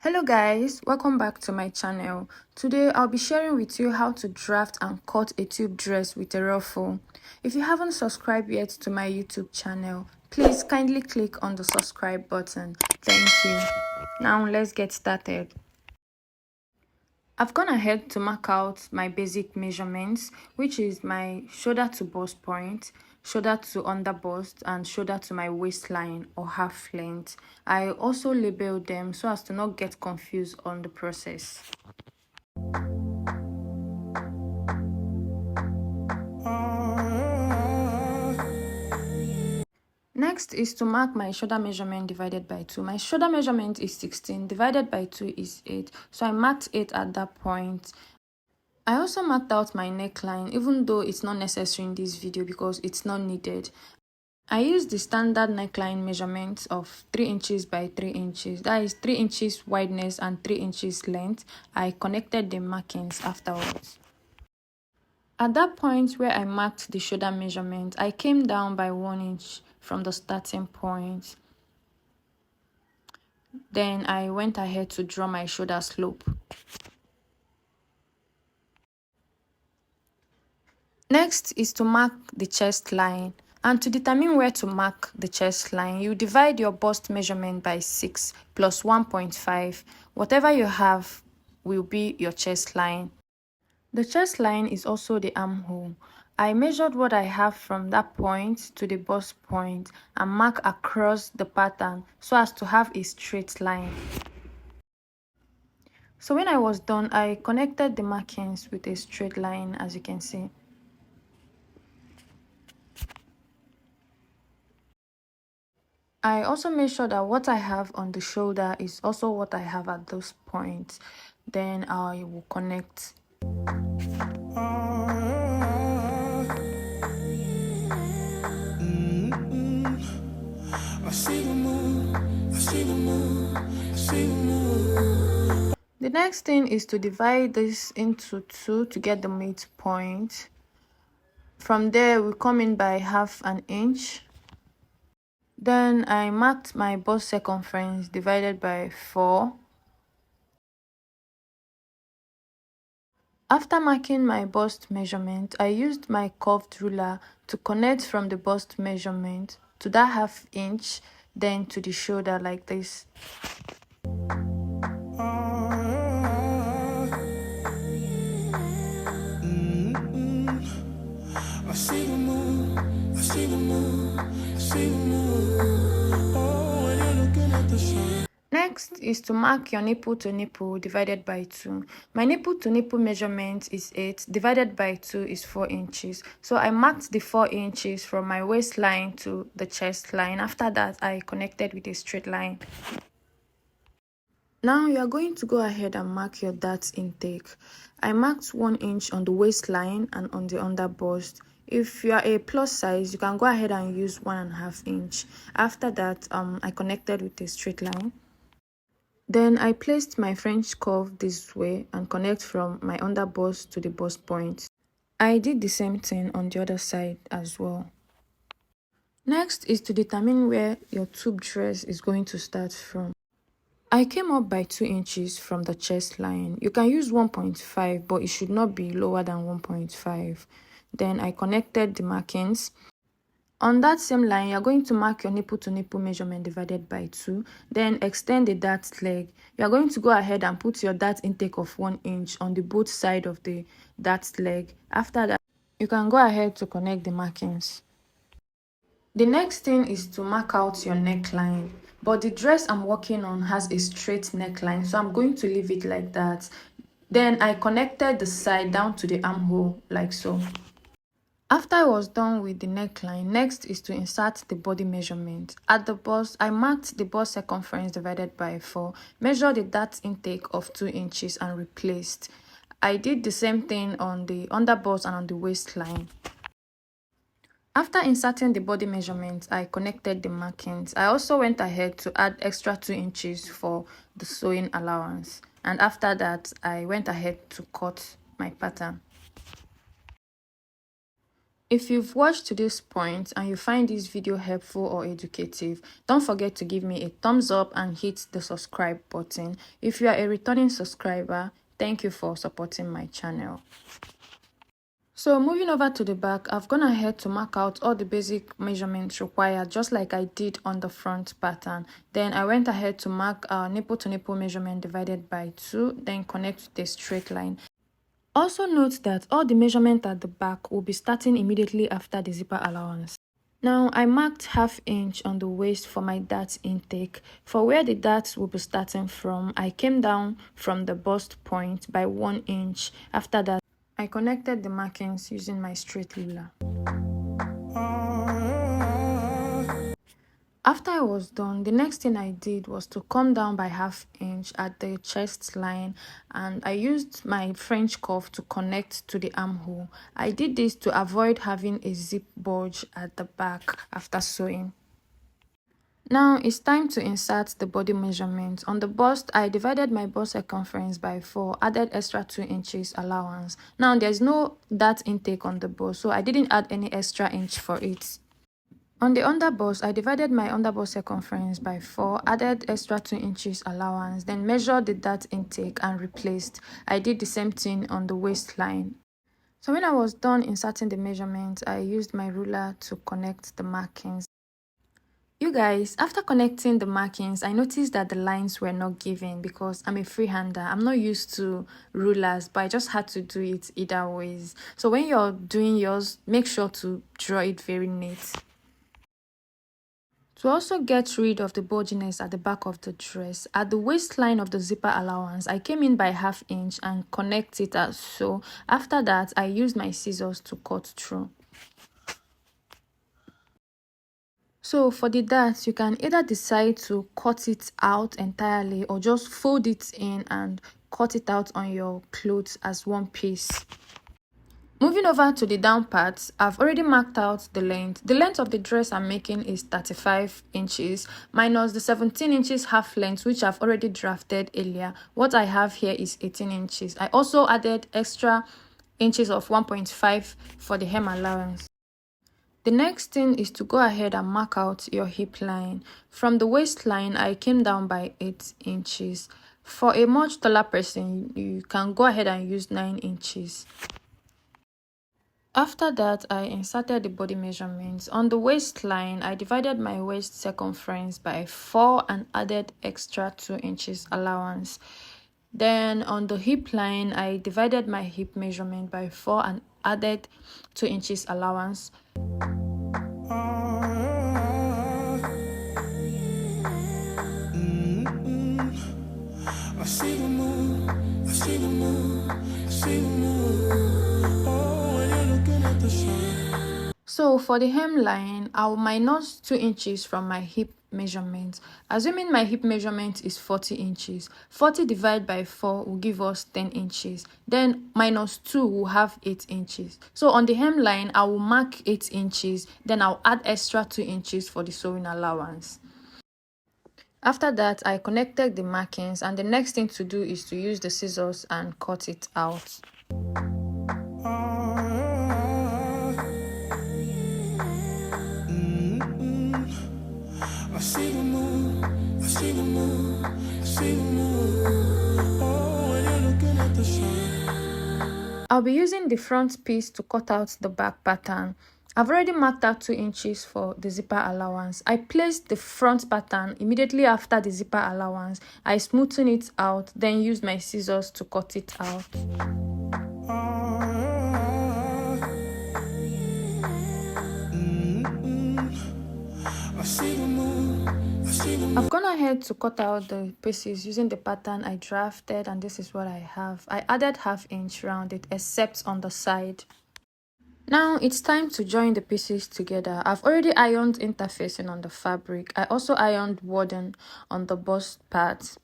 Hello guys, welcome back to my channel. Today I'll be sharing with you how to draft and cut a tube dress with a ruffle. If you haven't subscribed yet to my YouTube channel, please kindly click on the subscribe button. Thank you. Now let's get started. I've gone ahead to mark out my basic measurements, which is my shoulder to bust point, shoulder to under bust, and shoulder to my waistline or half length. I also labeled them so as to not get confused on the process. Next is to mark my shoulder measurement divided by 2. My shoulder measurement is 16, divided by 2 is 8. So I marked 8 at that point. I also marked out my neckline, even though it's not necessary in this video because it's not needed. I used the standard neckline measurement of 3 inches by 3 inches. That is 3 inches wideness and 3 inches length. I connected the markings afterwards. At that point where I marked the shoulder measurement, I came down by 1 inch from the starting point. Then I went ahead to draw my shoulder slope. Next is to mark the chest line. And to determine where to mark the chest line, you divide your bust measurement by 6 plus 1.5. Whatever you have will be your chest line. The chest line is also the armhole. I measured what I have from that point to the bust point and mark across the pattern so as to have a straight line. So when I was done, I connected the markings with a straight line, as you can see. I also made sure that what I have on the shoulder is also what I have at those points. Then I will connect. The next thing is to divide this into 2 to get the midpoint. From there, we come in by half an inch. Then I marked my bust circumference divided by 4. After marking my bust measurement, I used my curved ruler to connect from the bust measurement to that half inch, then to the shoulder like this. I see the moon, I see the moon, I see the moon. Oh, when you're looking at the sun. Next is to mark your nipple to nipple divided by 2. My nipple to nipple measurement is 8, divided by 2 is 4 inches. So I marked the 4 inches from my waistline to the chest line. After that, I connected with a straight line. Now you are going to go ahead and mark your dart intake. I marked 1 inch on the waistline and on the under bust. If you are a plus size, you can go ahead and use 1.5 inch. After that, I connected with a straight line. Then I placed my French curve this way and connect from my under bust to the bust point. I did the same thing on the other side as well. Next is to determine where your tube dress is going to start from. I came up by 2 inches from the chest line. You can use 1.5, but it should not be lower than 1.5. Then I connected the markings. On that same line, you're going to mark your nipple to nipple measurement divided by 2. Then extend the dart leg. You're going to go ahead and put your dart intake of 1 inch on the both side of the dart leg. After that, you can go ahead to connect the markings. The next thing is to mark out your neckline. But the dress I'm working on has a straight neckline, so I'm going to leave it like that. Then I connected the side down to the armhole like so. After I was done with the neckline, next is to insert the body measurement. At the bust, I marked the bust circumference divided by 4, measured the dart intake of 2 inches and replaced. I did the same thing on the under bust and on the waistline. After inserting the body measurement, I connected the markings. I also went ahead to add extra 2 inches for the sewing allowance. And after that, I went ahead to cut my pattern. If you've watched to this point and you find this video helpful or educative, don't forget to give me a thumbs up and hit the subscribe button. If you are a returning subscriber, thank you for supporting my channel. So moving over to the back, I've gone ahead to mark out all the basic measurements required just like I did on the front pattern. Then I went ahead to mark our nipple to nipple measurement divided by 2, then connect with a straight line. Also note that all the measurement at the back will be starting immediately after the zipper allowance. Now I marked ½ inch on the waist for my dart intake. For where the darts will be starting from, I came down from the bust point by 1 inch. After that, I connected the markings using my straight ruler. After I was done, the next thing I did was to come down by ½ inch at the chest line, and I used my French cuff to connect to the armhole. I did this to avoid having a zip bulge at the back after sewing. Now it's time to insert the body measurement. On the bust, I divided my bust circumference by 4, added extra 2 inches allowance. Now there's no dart intake on the bust, so I didn't add any extra inch for it. On the underbust, I divided my underbust circumference by 4, added extra 2 inches allowance, then measured the dart intake and replaced. I did the same thing on the waistline. So when I was done inserting the measurement, I used my ruler to connect the markings. You guys, after connecting the markings, I noticed that the lines were not given because I'm a freehander. I'm not used to rulers, but I just had to do it either ways. So when you're doing yours, make sure to draw it very neat. To also get rid of the bulginess at the back of the dress, at the waistline of the zipper allowance, I came in by ½ inch and connect it as so. After that, I used my scissors to cut through. So for the darts, you can either decide to cut it out entirely or just fold it in and cut it out on your clothes as one piece. Moving over to the down parts, I've already marked out the length. The length of the dress I'm making is 35 inches minus the 17 inches half length, which I've already drafted earlier. What I have here is 18 inches. I also added extra inches of 1.5 for the hem allowance. The next thing is to go ahead and mark out your hip line. From the waistline, I came down by 8 inches. For a much taller person, you can go ahead and use 9 inches. After that, I inserted the body measurements. On the waistline, I divided my waist circumference by 4 and added extra 2 inches allowance. Then on the hip line, I divided my hip measurement by 4 and added 2 inches allowance. I see the moon, I see the moon, I see the moon. Oh, when you're looking at the sun. So for the hemline, I'll minus 2 inches from my hip measurement. Assuming my hip measurement is 40 inches, 40 divided by 4 will give us 10 inches. Then minus 2 will have 8 inches. So on the hemline, I will mark 8 inches. Then I'll add extra 2 inches for the sewing allowance. After that, I connected the markings, and the next thing to do is to use the scissors and cut it out. I see the moon, I see the moon, I see the moon. Oh, when you're looking at the sun. I'll be using the front piece to cut out the back pattern. I've already marked out 2 inches for the zipper allowance. I placed the front pattern immediately after the zipper allowance. I smoothened it out, then used my scissors to cut it out. I've gone ahead to cut out the pieces using the pattern I drafted, and this is what I have. I added ½ inch round it except on the side. Now it's time to join the pieces together. I've already ironed interfacing on the fabric. I also ironed wadding on the bust part.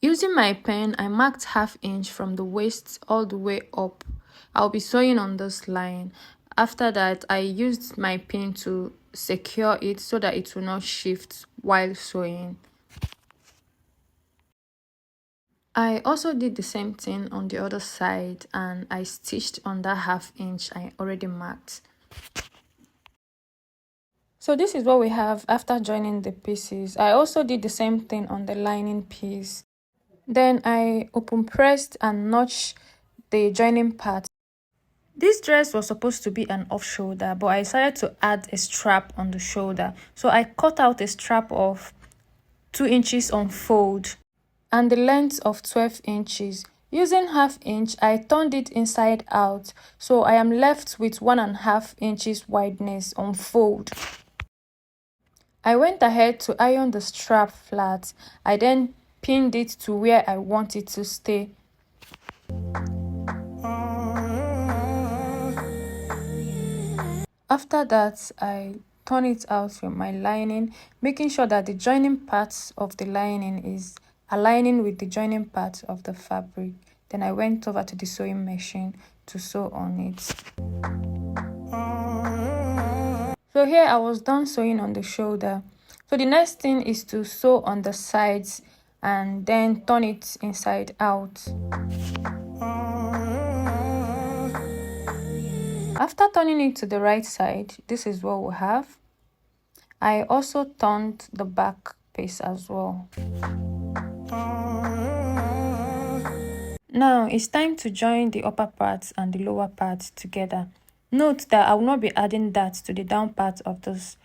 Using my pen, I marked ½ inch from the waist all the way up. I'll be sewing on this line. After that, I used my pin to secure it so that it will not shift while sewing. I also did the same thing on the other side, and I stitched on that ½ inch I already marked. So this is what we have after joining the pieces. I also did the same thing on the lining piece. Then I open pressed and notched the joining part. This dress was supposed to be an off shoulder, but I decided to add a strap on the shoulder. So I cut out a strap of 2 inches on fold and the length of 12 inches. Using 1/2 inch, I turned it inside out, so I am left with 1.5 inches wideness on fold. I went ahead to iron the strap flat. I then pinned it to where I want it to stay. After that, I turn it out with my lining, making sure that the joining parts of the lining is aligning with the joining part of the fabric. Then I went over to the sewing machine to sew on it. So here I was done sewing on the shoulder. So the next thing is to sew on the sides and then turn it inside out. After turning it to the right side, this is what we have. I also turned the back piece as well. Now it's time to join the upper part and the lower part together. Note that I will not be adding that to the down part of this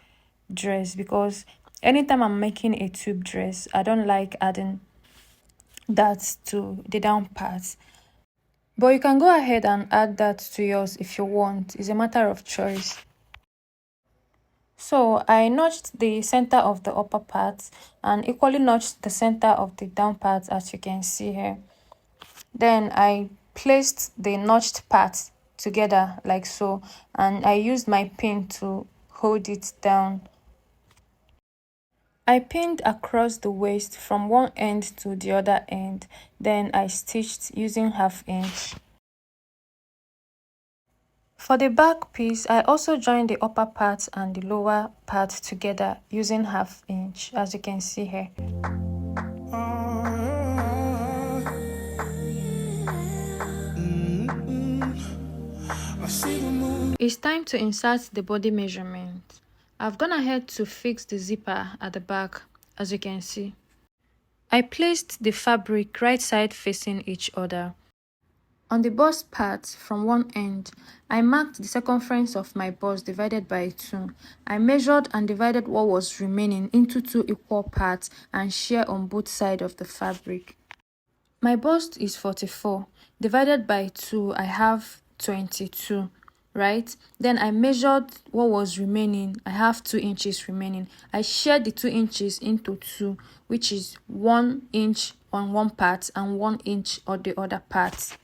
dress because anytime I'm making a tube dress, I don't like adding that to the down part. But you can go ahead and add that to yours if you want. It's a matter of choice. So I notched the center of the upper part and equally notched the center of the down part, as you can see here. Then I placed the notched part together like so, and I used my pin to hold it down. I pinned across the waist from one end to the other end. Then I stitched using 1/2 inch. For the back piece, I also joined the upper part and the lower part together using 1/2 inch, as you can see here. It's time to insert the body measurement. I've gone ahead to fix the zipper at the back, as you can see. I placed the fabric right side facing each other. On the bust part from one end, I marked the circumference of my bust divided by 2. I measured and divided what was remaining into 2 equal parts and share on both sides of the fabric. My bust is 44. Divided by 2, I have 22, right? Then I measured what was remaining. I have 2 inches remaining. I shared the 2 inches into 2, which is 1 inch on one part and 1 inch on the other part.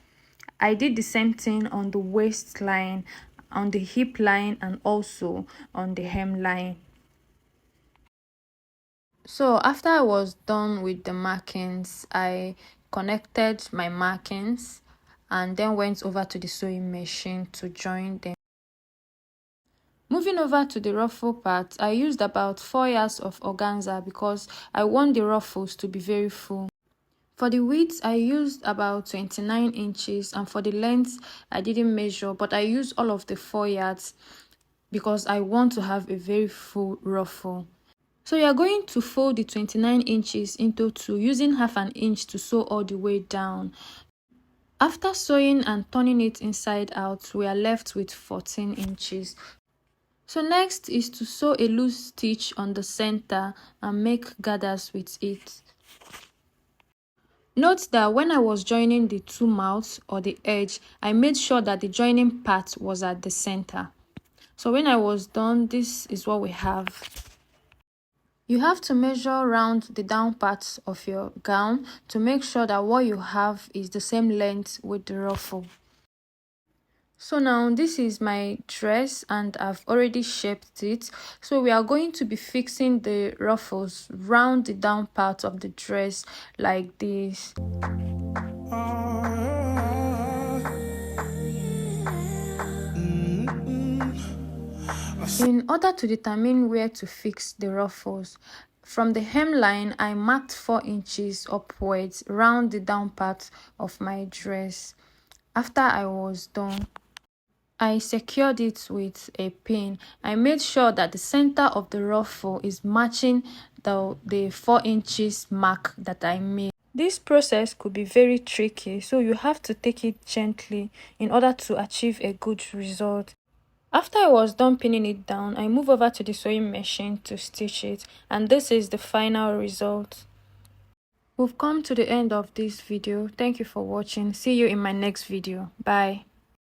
I did the same thing on the waistline, on the hip line, and also on the hemline. So after I was done with the markings, I connected my markings and then went over to the sewing machine to join them. Moving over to the ruffle part, I used about 4 yards of organza because I want the ruffles to be very full. For the width, I used about 29 inches, and for the length, I didn't measure, but I used all of the 4 yards because I want to have a very full ruffle. So you are going to fold the 29 inches into 2, using 1/2 inch to sew all the way down. After sewing and turning it inside out, we are left with 14 inches. So next is to sew a loose stitch on the center and make gathers with it. Note that when I was joining the 2 mouths or the edge, I made sure that the joining part was at the center. So when I was done, this is what we have. You have to measure around the down parts of your gown to make sure that what you have is the same length with the ruffle. So now this is my dress and I've already shaped it. So we are going to be fixing the ruffles round the down part of the dress like this. In order to determine where to fix the ruffles, from the hemline I marked 4 inches upwards round the down part of my dress. After I was done, I secured it with a pin. I made sure that the center of the ruffle is matching the 4 inches mark that I made. This process could be very tricky, so you have to take it gently in order to achieve a good result. After I was done pinning it down, I move over to the sewing machine to stitch it, and this is the final result. We've come to the end of this video. Thank you for watching. See you in my next video. Bye.